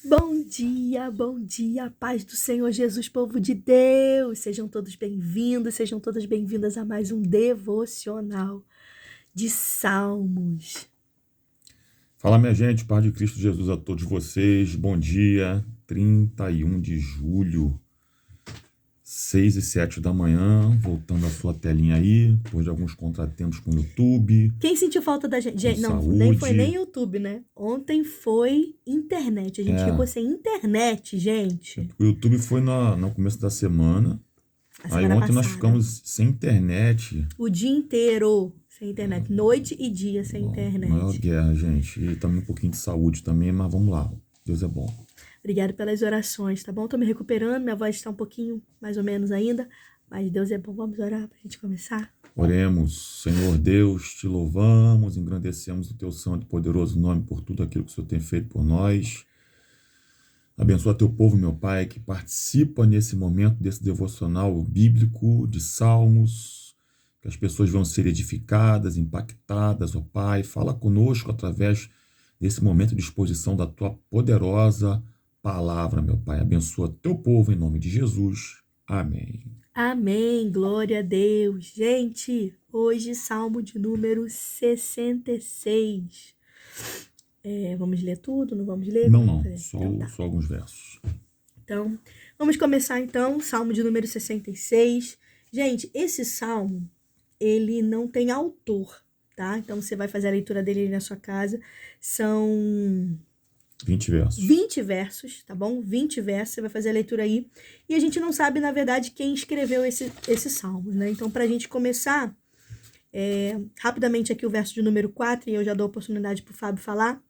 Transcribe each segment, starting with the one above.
Bom dia, paz do Senhor Jesus, povo de Deus. Sejam todos bem-vindos, sejam todas bem-vindas a mais um devocional de Salmos. Fala, minha gente, paz de Cristo Jesus a todos vocês. Bom dia, 31 de julho, 6h07 da manhã, voltando a sua telinha aí, depois de alguns contratempos com o YouTube. Quem sentiu falta da gente? Não, saúde. nem foi nem YouTube, né? Ontem foi internet. A gente ficou sem internet, gente. O YouTube foi no começo da semana. Aí ontem nós ficamos sem internet. O dia inteiro sem internet. Noite e dia sem internet. Maior guerra, gente. E também um pouquinho de saúde também, mas vamos lá. Deus é bom. Obrigado pelas orações, tá bom? Tô me recuperando, minha voz está um pouquinho mais ou menos ainda, mas Deus é bom. Vamos orar pra gente começar? Oremos. Senhor Deus, te louvamos, engrandecemos o teu santo e poderoso nome por tudo aquilo que o Senhor tem feito por nós. Abençoa teu povo, meu Pai, que participa nesse momento desse devocional bíblico de Salmos, que as pessoas vão ser edificadas, impactadas, ó Pai. Fala conosco através desse momento de exposição da tua poderosa palavra, meu Pai. Abençoa teu povo em nome de Jesus. Amém. Amém, glória a Deus. Gente, hoje Salmo de número 66. Vamos ler tudo? Não vamos ler? Não, só alguns versos. Então, vamos começar então, Salmo de número 66. Gente, esse Salmo, ele não tem autor, tá? Então, você vai fazer a leitura dele aí na sua casa. São 20 versos. 20 versos, tá bom? 20 versos, você vai fazer a leitura aí. E a gente não sabe, na verdade, quem escreveu esse salmo, né? Então, pra gente começar, rapidamente aqui o verso de número 4, e eu já dou a oportunidade pro Fábio falar.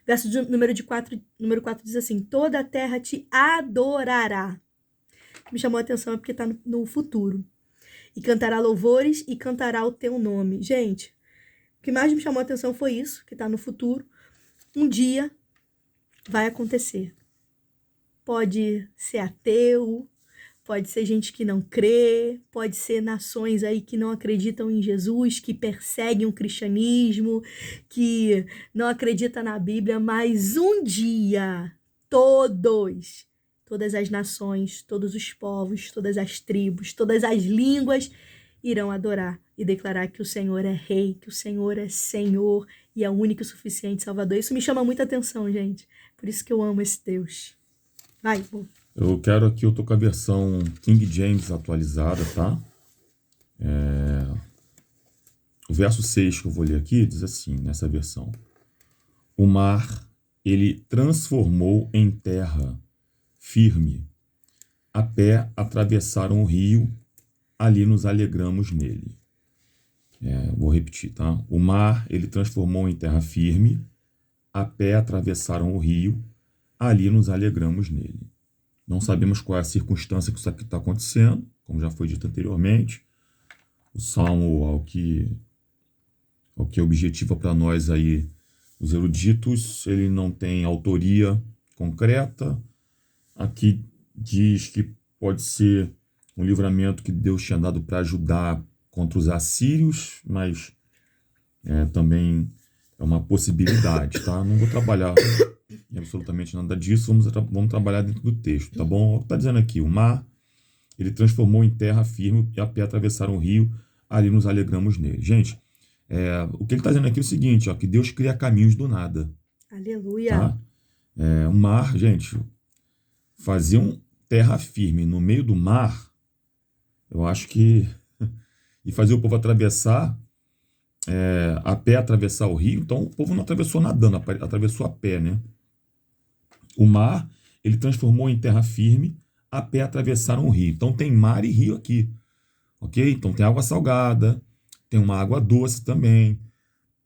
Verso de número 4 diz assim: toda a terra te adorará. Me chamou a atenção é porque tá no futuro. E cantará louvores e cantará o teu nome. Gente, o que mais me chamou a atenção foi isso, que tá no futuro. Um dia vai acontecer. Pode ser ateu, pode ser gente que não crê, pode ser nações aí que não acreditam em Jesus, que perseguem o cristianismo, que não acreditam na Bíblia, mas um dia todas as nações, todos os povos, todas as tribos, todas as línguas irão adorar e declarar que o Senhor é Rei, que o Senhor é Senhor e é o único e suficiente Salvador. Isso me chama muita atenção, gente. Por isso que eu amo esse Deus. Vai, pô. Eu tô com a versão King James atualizada, tá? O verso 6 que eu vou ler aqui diz assim, nessa versão: o mar, ele transformou em terra firme. A pé atravessaram o rio, ali nos alegramos nele. Vou repetir, tá? O mar, ele transformou em terra firme. A pé atravessaram o rio, ali nos alegramos nele. Não sabemos qual é a circunstância que isso aqui está acontecendo, como já foi dito anteriormente. O Salmo, ao que objetiva para nós aí, os eruditos, ele não tem autoria concreta. Aqui diz que pode ser um livramento que Deus tinha dado para ajudar contra os assírios, mas também é uma possibilidade, tá? Não vou trabalhar em absolutamente nada disso, vamos trabalhar dentro do texto, tá bom? O que está dizendo aqui: o mar, ele transformou em terra firme, e a pé atravessaram o rio, ali nos alegramos nele. Gente, o que ele está dizendo aqui é o seguinte, ó, que Deus cria caminhos do nada. Aleluia. Tá? O mar, gente, fazer terra firme no meio do mar, eu acho que... e fazer o povo atravessar, a pé atravessar o rio. Então o povo não atravessou nadando, atravessou a pé, né? O mar, ele transformou em terra firme, a pé atravessaram o rio. Então tem mar e rio aqui, ok? Então tem água salgada, tem uma água doce também.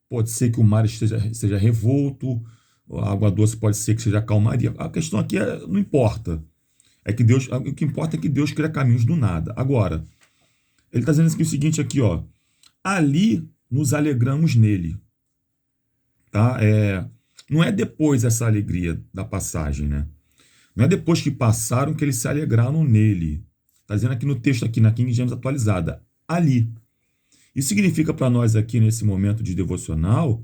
Pode ser que o mar esteja revolto, a água doce pode ser que seja calmaria. A questão aqui não importa. O que importa é que Deus cria caminhos do nada. Agora, ele está dizendo aqui o seguinte aqui, ó: ali nos alegramos nele. Tá? Não é depois essa alegria da passagem, né? Não é depois que passaram que eles se alegraram nele. Está dizendo aqui no texto, aqui na King James atualizada, ali. Isso significa para nós aqui nesse momento de devocional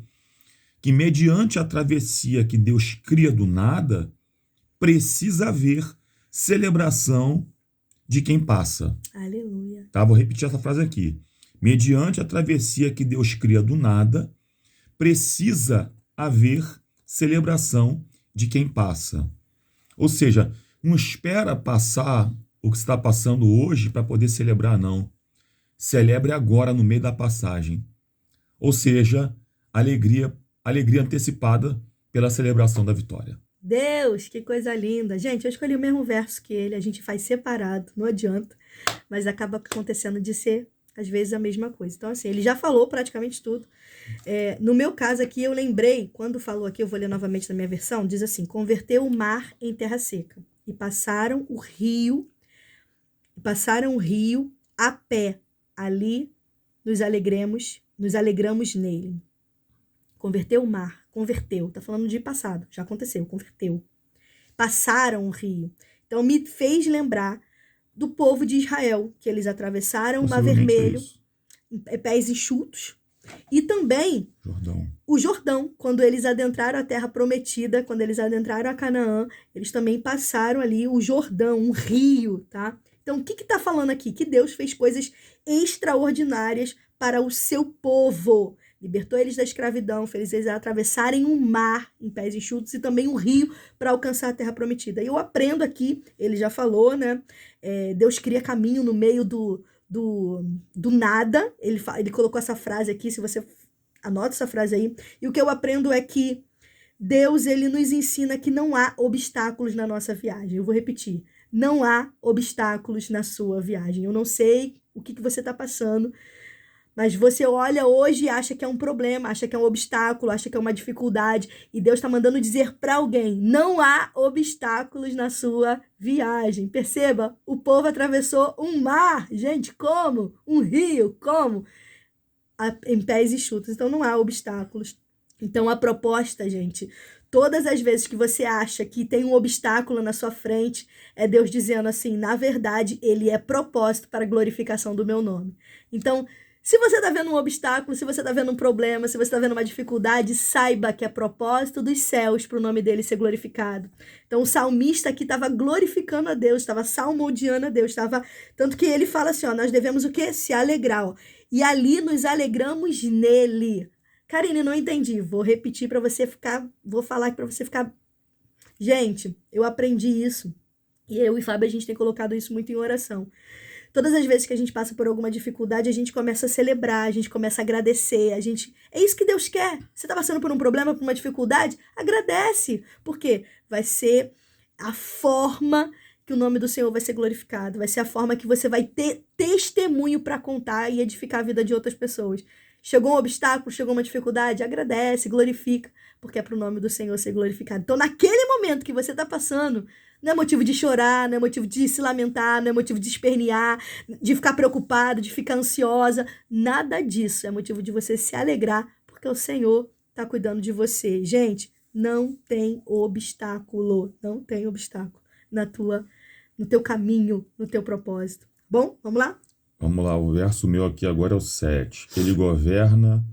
que mediante a travessia que Deus cria do nada, precisa haver celebração de quem passa. Aleluia. Tá? Vou repetir essa frase aqui. Mediante a travessia que Deus cria do nada, precisa haver celebração de quem passa. Ou seja, não espera passar o que está passando hoje para poder celebrar, não. Celebre agora no meio da passagem. Ou seja, alegria antecipada pela celebração da vitória. Deus, que coisa linda. Gente, eu escolhi o mesmo verso que ele, a gente faz separado, não adianta, mas acaba acontecendo de ser, às vezes, a mesma coisa. Então, assim, ele já falou praticamente tudo. No meu caso aqui, eu lembrei, quando falou aqui, eu vou ler novamente na minha versão, diz assim, converteu o mar em terra seca, e passaram o rio a pé, ali nos alegramos nele. Converteu o mar, converteu, tá falando de passado, já aconteceu, converteu. Passaram o rio. Então me fez lembrar do povo de Israel, que eles atravessaram o Mar Vermelho, pés enxutos, e também o Jordão, quando eles adentraram a terra prometida, quando eles adentraram a Canaã, eles também passaram ali o Jordão, um rio, tá? Então o que tá falando aqui? Que Deus fez coisas extraordinárias para o seu povo. Libertou eles da escravidão, fez eles atravessarem um mar em pés enxutos e também um rio para alcançar a terra prometida. E eu aprendo aqui, ele já falou, né? Deus cria caminho no meio do nada. Ele colocou essa frase aqui, se você anota essa frase aí. E o que eu aprendo é que Deus, ele nos ensina que não há obstáculos na nossa viagem. Eu vou repetir. Não há obstáculos na sua viagem. Eu não sei o que você está passando, mas você olha hoje e acha que é um problema, acha que é um obstáculo, acha que é uma dificuldade. E Deus está mandando dizer para alguém, não há obstáculos na sua viagem. Perceba, o povo atravessou um mar. Gente, como? Um rio, como? Em pés enxutos. Então não há obstáculos. Então a proposta, gente, todas as vezes que você acha que tem um obstáculo na sua frente, é Deus dizendo assim, na verdade, ele é propósito para a glorificação do meu nome. Então, se você está vendo um obstáculo, se você está vendo um problema, se você está vendo uma dificuldade, saiba que é propósito dos céus para o nome dele ser glorificado. Então o salmista aqui estava glorificando a Deus, estava salmodiando a Deus, tanto que ele fala assim, ó, nós devemos o quê? Se alegrar, ó. E ali nos alegramos nele. Karine, não entendi, vou repetir para você ficar, vou falar para você ficar... Gente, eu aprendi isso, e eu e Fábio, a gente tem colocado isso muito em oração. Todas as vezes que a gente passa por alguma dificuldade, a gente começa a celebrar, a gente começa a agradecer, é isso que Deus quer. Você está passando por um problema, por uma dificuldade? Agradece, porque vai ser a forma que o nome do Senhor vai ser glorificado, vai ser a forma que você vai ter testemunho para contar e edificar a vida de outras pessoas. Chegou um obstáculo, chegou uma dificuldade, agradece, glorifica, porque é para o nome do Senhor ser glorificado. Então, naquele momento que você está passando, não é motivo de chorar, não é motivo de se lamentar, não é motivo de espernear, de ficar preocupado, de ficar ansiosa. Nada disso. É motivo de você se alegrar, porque o Senhor está cuidando de você. Gente, não tem obstáculo. Não tem obstáculo no teu caminho, no teu propósito. Bom, vamos lá? Vamos lá, o verso meu aqui agora é o 7. Ele governa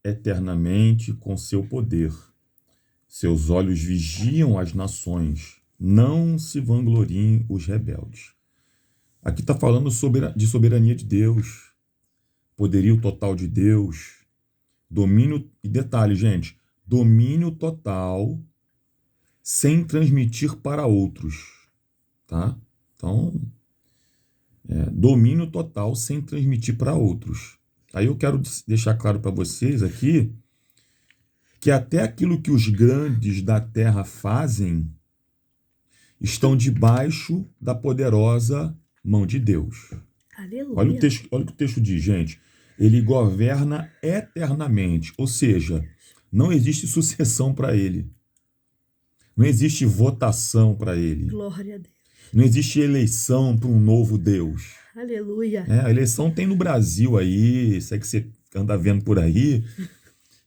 eternamente com seu poder. Seus olhos vigiam as nações. Não se vangloriem os rebeldes. Aqui está falando de soberania de Deus, poderio total de Deus, domínio, e detalhe, gente, domínio total sem transmitir para outros, tá? Então, domínio total sem transmitir para outros. Aí eu quero deixar claro para vocês aqui que até aquilo que os grandes da terra fazem estão debaixo da poderosa mão de Deus. Aleluia. Olha o que o texto diz, gente. Ele governa eternamente, ou seja, não existe sucessão para ele. Não existe votação para ele. Glória a Deus. Não existe eleição para um novo Deus. Aleluia. A eleição tem no Brasil aí, isso é que você anda vendo por aí.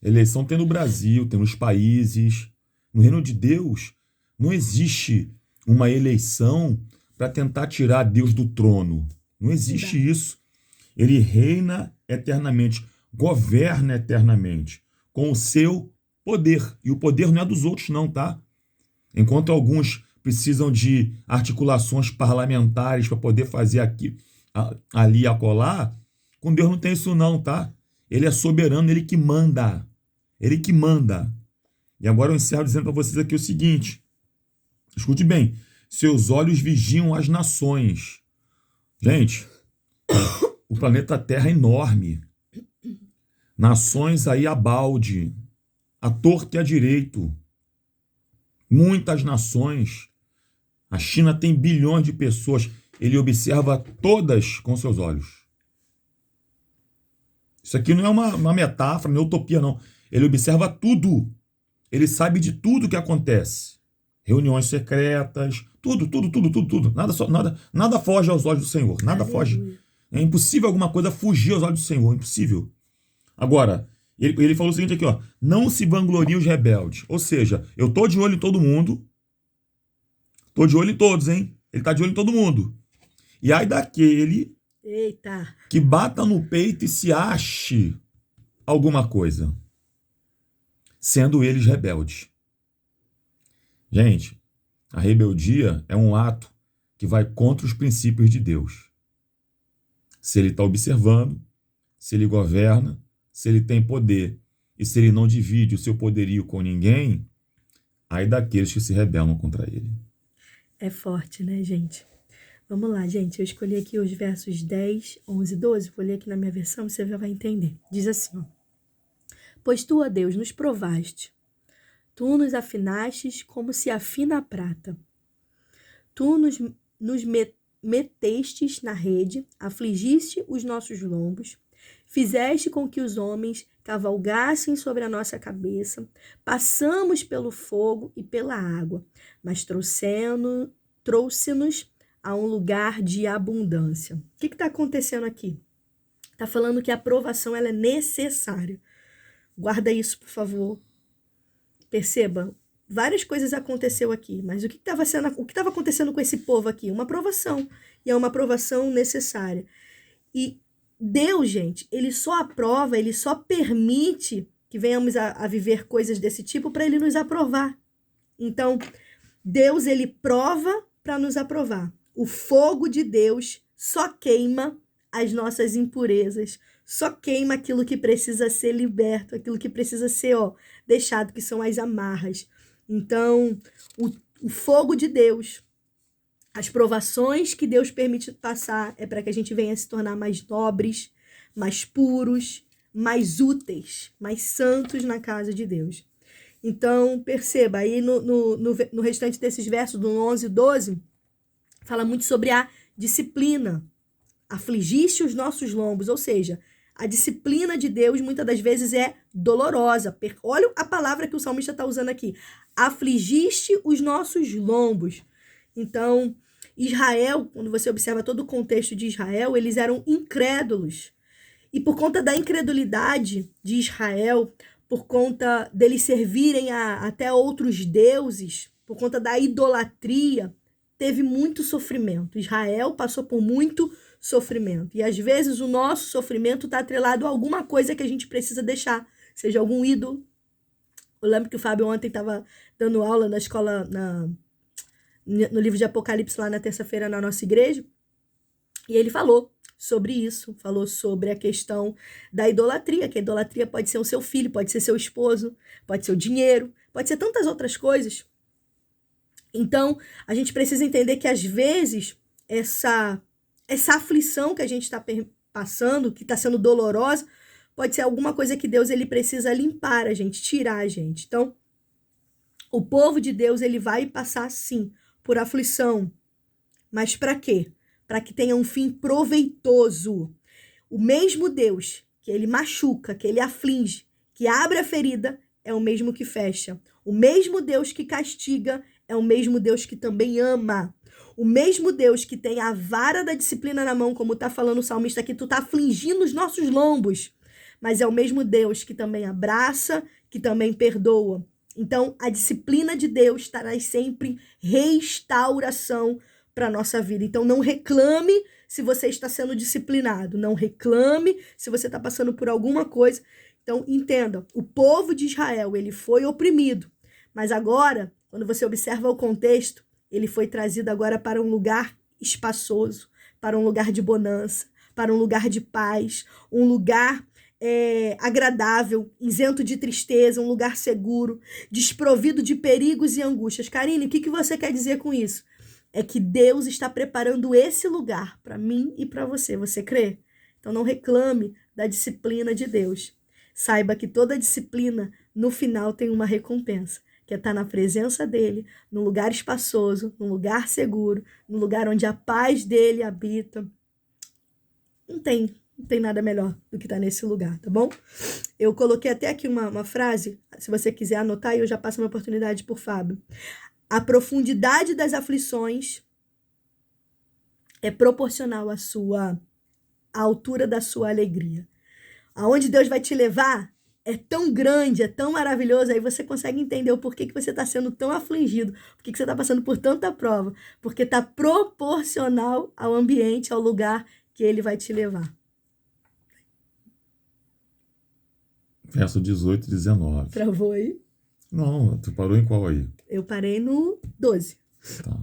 Eleição tem no Brasil, tem nos países. No reino de Deus, não existe uma eleição para tentar tirar Deus do trono. Não existe isso. Ele reina eternamente, governa eternamente, com o seu poder. E o poder não é dos outros, não, tá? Enquanto alguns precisam de articulações parlamentares para poder fazer aqui, ali e acolá, com Deus não tem isso não, tá? Ele é soberano, ele que manda. Ele que manda. E agora eu encerro dizendo para vocês aqui o seguinte. Escute bem. Seus olhos vigiam as nações. Gente, o planeta Terra é enorme. Nações aí a balde, à torta e à direito. Muitas nações. A China tem bilhões de pessoas. Ele observa todas com seus olhos. Isso aqui não é uma metáfora, não é utopia, não. Ele observa tudo. Ele sabe de tudo que acontece. Reuniões secretas, tudo. Nada foge aos olhos do Senhor. Nada foge. É impossível alguma coisa fugir aos olhos do Senhor. Impossível. Agora, ele falou o seguinte aqui, ó. Não se vangloriem os rebeldes. Ou seja, eu tô de olho em todo mundo. Tô de olho em todos, hein? Ele tá de olho em todo mundo. E aí daquele Eita. que bata no peito e se ache alguma coisa, sendo eles rebeldes. Gente, a rebeldia é um ato que vai contra os princípios de Deus. Se ele está observando, se ele governa, se ele tem poder e se ele não divide o seu poderio com ninguém, aí daqueles que se rebelam contra ele. É forte, né, gente? Vamos lá, gente. Eu escolhi aqui os versos 10, 11 e 12. Vou ler aqui na minha versão, você já vai entender. Diz assim, ó. Pois tu, ó Deus, nos provaste. Tu nos afinastes como se afina a prata. Tu nos metestes na rede, afligiste os nossos lombos, fizeste com que os homens cavalgassem sobre a nossa cabeça, passamos pelo fogo e pela água, mas trouxe-nos a um lugar de abundância. O que está acontecendo aqui? Está falando que a aprovação ela é necessária. Guarda isso, por favor. Perceba, várias coisas aconteceu aqui, mas o que estava acontecendo com esse povo aqui? Uma aprovação, e é uma aprovação necessária. E Deus, gente, ele só aprova, ele só permite que venhamos a viver coisas desse tipo para ele nos aprovar. Então, Deus, ele prova para nos aprovar. O fogo de Deus só queima as nossas impurezas, só queima aquilo que precisa ser liberto, aquilo que precisa ser deixado, que são as amarras. Então, o fogo de Deus, as provações que Deus permite passar é para que a gente venha se tornar mais nobres, mais puros, mais úteis, mais santos na casa de Deus. Então, perceba, aí no restante desses versos, do 11 e 12, fala muito sobre a disciplina. Afligiste os nossos lombos, ou seja, a disciplina de Deus muitas das vezes é dolorosa. Olha a palavra que o salmista está usando aqui. Afligiste os nossos lombos. Então, Israel, quando você observa todo o contexto de Israel, eles eram incrédulos. E por conta da incredulidade de Israel, por conta deles servirem até outros deuses, por conta da idolatria, teve muito sofrimento. Israel passou por muito sofrimento. E às vezes o nosso sofrimento está atrelado a alguma coisa que a gente precisa deixar, seja algum ídolo. Eu lembro que o Fábio ontem estava dando aula na escola, no livro de Apocalipse, lá na terça-feira, na nossa igreja, e ele falou sobre isso, falou sobre a questão da idolatria, que a idolatria pode ser o seu filho, pode ser seu esposo, pode ser o dinheiro, pode ser tantas outras coisas. Então, a gente precisa entender que às vezes essa aflição que a gente está passando, que está sendo dolorosa, pode ser alguma coisa que Deus ele precisa limpar a gente, tirar a gente. Então, o povo de Deus ele vai passar sim por aflição, mas para quê? Para que tenha um fim proveitoso. O mesmo Deus que ele machuca, que ele aflige, que abre a ferida, é o mesmo que fecha. O mesmo Deus que castiga é o mesmo Deus que também ama. O mesmo Deus que tem a vara da disciplina na mão, como está falando o salmista aqui, tu está afligindo os nossos lombos. Mas é o mesmo Deus que também abraça, que também perdoa. Então, a disciplina de Deus traz sempre restauração para a nossa vida. Então, não reclame se você está sendo disciplinado. Não reclame se você está passando por alguma coisa Então, entendam, o povo de Israel, ele foi oprimido, mas agora, quando você observa o contexto, ele foi trazido agora para um lugar espaçoso, para um lugar de bonança, para um lugar de paz, um lugar agradável, isento de tristeza, um lugar seguro, desprovido de perigos e angústias. Karine, o que você quer dizer com isso? É que Deus está preparando esse lugar para mim e para você. Você crê? Então não reclame da disciplina de Deus. Saiba que toda disciplina, no final, tem uma recompensa, que é estar na presença dele, num lugar espaçoso, num lugar seguro, num lugar onde a paz dele habita. Não tem nada melhor do que estar nesse lugar, tá bom? Eu coloquei até aqui uma frase, se você quiser anotar, e eu já passo a minha oportunidade por Fábio. A profundidade das aflições é proporcional à altura da sua alegria. Aonde Deus vai te levar é tão grande, é tão maravilhoso, aí você consegue entender o porquê que você está sendo tão afligido, porquê que você está passando por tanta prova, porque está proporcional ao ambiente, ao lugar que ele vai te levar. Verso 18 e 19. Travou aí? Não, tu parou em qual aí? Eu parei no 12. Tá.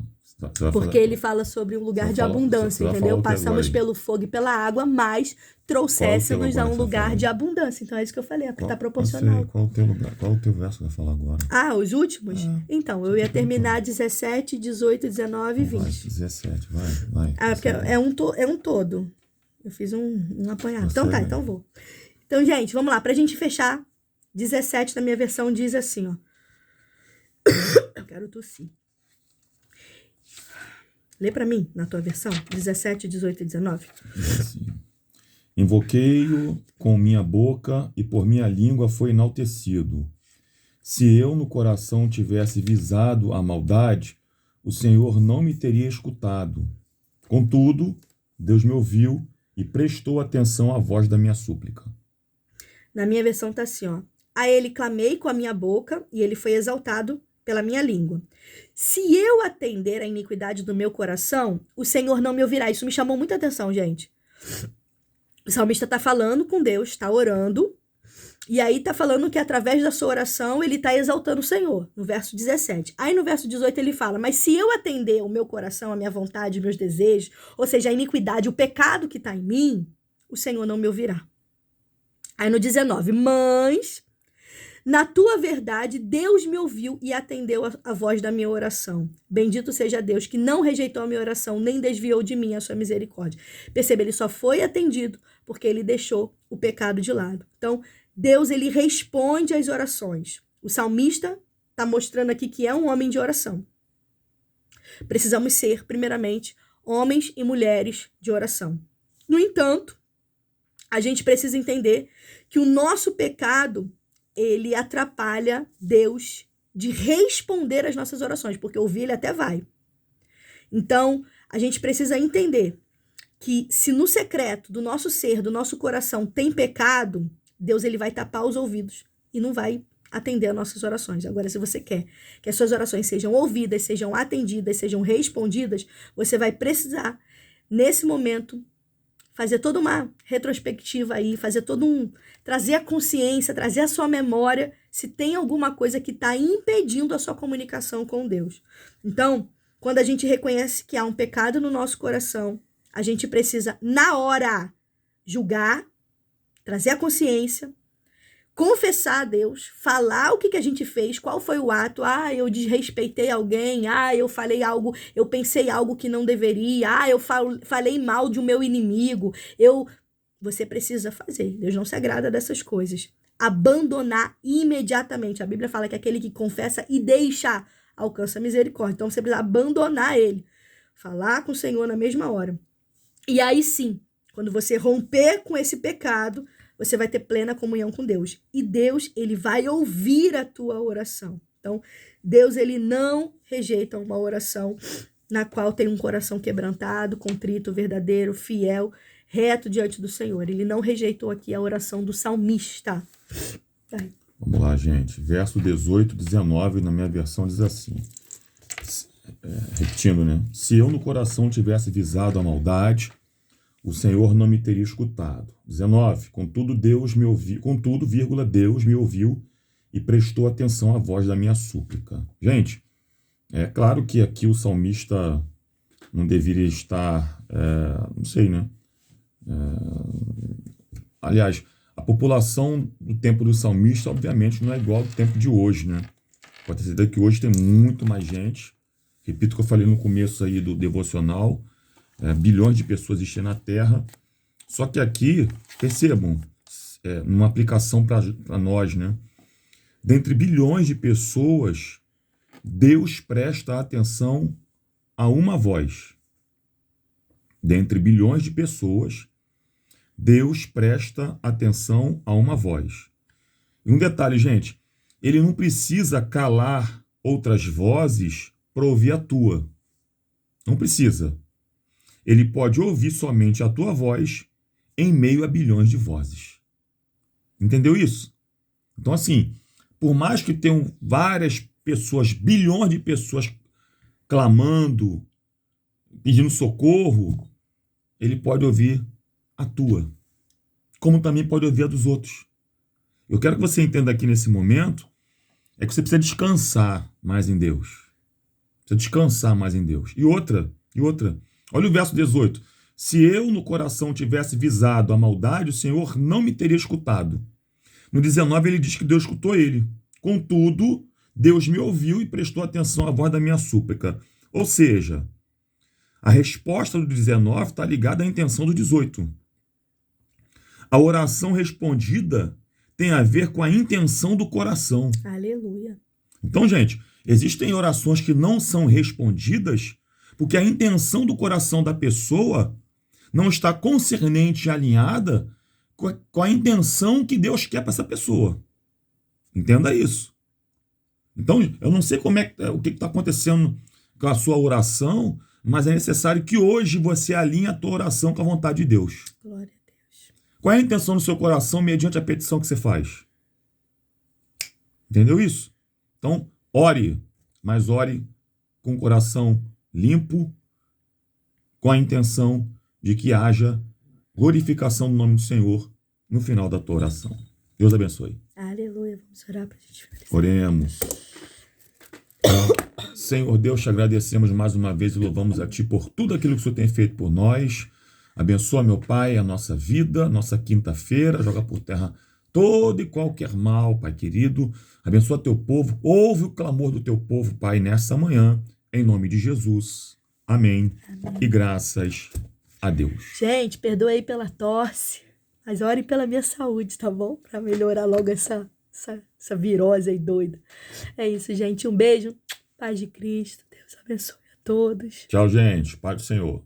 Porque ele fala sobre um lugar de abundância, entendeu? Passamos pelo fogo e pela água, mas trouxéssemos a um lugar de abundância. Então é isso que eu falei, é porque está proporcional. Qual o teu lugar? Qual o teu verso que vai falar agora? Ah, os últimos? Então, eu ia terminar 17, 18, 19 e 20. Vai, 17, vai. Ah, porque é um todo. Eu fiz um apanhado. Então tá, então vou. Então, gente, vamos lá. Pra gente fechar, 17 na minha versão diz assim, ó. Eu quero tossir. Lê pra mim, na tua versão, 17, 18 e 19. Assim. Invoquei-o com minha boca e por minha língua foi enaltecido. Se eu no coração tivesse visado a maldade, o Senhor não me teria escutado. Contudo, Deus me ouviu e prestou atenção à voz da minha súplica. Na minha versão tá assim, ó. A ele clamei com a minha boca e ele foi exaltado pela minha língua. Se eu atender à iniquidade do meu coração, o Senhor não me ouvirá. Isso me chamou muita atenção, gente. O salmista tá falando com Deus, tá orando, e aí tá falando que através da sua oração ele tá exaltando o Senhor, no verso 17. Aí no verso 18 ele fala, mas se eu atender o meu coração, a minha vontade, os meus desejos, ou seja, a iniquidade, o pecado que tá em mim, o Senhor não me ouvirá. Aí no 19, mas na tua verdade, Deus me ouviu e atendeu a voz da minha oração. Bendito seja Deus, que não rejeitou a minha oração, nem desviou de mim a sua misericórdia. Perceba, ele só foi atendido porque ele deixou o pecado de lado. Então, Deus, ele responde às orações. O salmista está mostrando aqui que é um homem de oração. Precisamos ser, primeiramente, homens e mulheres de oração. No entanto, a gente precisa entender que o nosso pecado ele atrapalha Deus de responder às nossas orações, porque ouvir ele até vai. Então, a gente precisa entender que se no secreto do nosso ser, do nosso coração, tem pecado, Deus ele vai tapar os ouvidos e não vai atender às nossas orações. Agora, se você quer que as suas orações sejam ouvidas, sejam atendidas, sejam respondidas, você vai precisar, nesse momento, fazer toda uma retrospectiva aí, trazer a consciência, trazer a sua memória, se tem alguma coisa que está impedindo a sua comunicação com Deus. Então, quando a gente reconhece que há um pecado no nosso coração, a gente precisa, na hora, julgar, trazer a consciência, confessar a Deus, falar o que a gente fez, qual foi o ato, eu desrespeitei alguém, eu falei algo, eu pensei algo que não deveria, eu falei mal de um meu inimigo, você precisa fazer, Deus não se agrada dessas coisas, abandonar imediatamente, a Bíblia fala que aquele que confessa e deixa, alcança a misericórdia, então você precisa abandonar ele, falar com o Senhor na mesma hora, e aí sim, quando você romper com esse pecado, você vai ter plena comunhão com Deus. E Deus, ele vai ouvir a tua oração. Então, Deus, ele não rejeita uma oração na qual tem um coração quebrantado, contrito, verdadeiro, fiel, reto diante do Senhor. Ele não rejeitou aqui a oração do salmista. Vai. Vamos lá, gente. Verso 18, 19, na minha versão diz assim. Repetindo, né? Se eu no coração tivesse visado a maldade, o Senhor não me teria escutado. 19. Contudo, Deus me ouviu e prestou atenção à voz da minha súplica. Gente, é claro que aqui o salmista não deveria estar, não sei, né? Aliás, a população do tempo do salmista, obviamente, não é igual ao tempo de hoje, né? Pode ter certeza que hoje tem muito mais gente. Repito o que eu falei no começo aí do devocional. Bilhões de pessoas existem na Terra. Só que aqui, percebam, numa aplicação para nós, né? Dentre bilhões de pessoas, Deus presta atenção a uma voz. Dentre bilhões de pessoas, Deus presta atenção a uma voz. E um detalhe, gente, ele não precisa calar outras vozes para ouvir a tua. Não precisa. Ele pode ouvir somente a tua voz em meio a bilhões de vozes. Entendeu isso? Então, assim, por mais que tenham várias pessoas, bilhões de pessoas clamando, pedindo socorro, ele pode ouvir a tua, como também pode ouvir a dos outros. Eu quero que você entenda aqui nesse momento, é que você precisa descansar mais em Deus. Precisa descansar mais em Deus. E outra, olha o verso 18. Se eu no coração tivesse visado a maldade, o Senhor não me teria escutado. No 19 ele diz que Deus escutou ele. Contudo, Deus me ouviu e prestou atenção à voz da minha súplica. Ou seja, a resposta do 19 está ligada à intenção do 18. A oração respondida tem a ver com a intenção do coração. Aleluia. Então, gente, existem orações que não são respondidas porque a intenção do coração da pessoa não está concernente e alinhada com a intenção que Deus quer para essa pessoa. Entenda isso. Então, eu não sei o que está acontecendo com a sua oração, mas é necessário que hoje você alinhe a tua oração com a vontade de Deus. Glória a Deus. Qual é a intenção do seu coração mediante a petição que você faz? Entendeu isso? Então, ore, mas ore com o coração limpo, com a intenção de que haja glorificação do nome do Senhor no final da tua oração. Deus abençoe. Aleluia. Vamos orar para a gente finalizar. Oremos. Senhor Deus, te agradecemos mais uma vez e louvamos a Ti por tudo aquilo que o Senhor tem feito por nós. Abençoa, meu Pai, a nossa vida, nossa quinta-feira, joga por terra todo e qualquer mal, Pai querido. Abençoa teu povo, ouve o clamor do teu povo, Pai, nessa manhã, em nome de Jesus. Amém. Amém. E graças a Deus. Gente, perdoa aí pela tosse, mas ore pela minha saúde, tá bom? Para melhorar logo essa virose aí doida. É isso, gente. Um beijo. Paz de Cristo. Deus abençoe a todos. Tchau, gente. Paz do Senhor.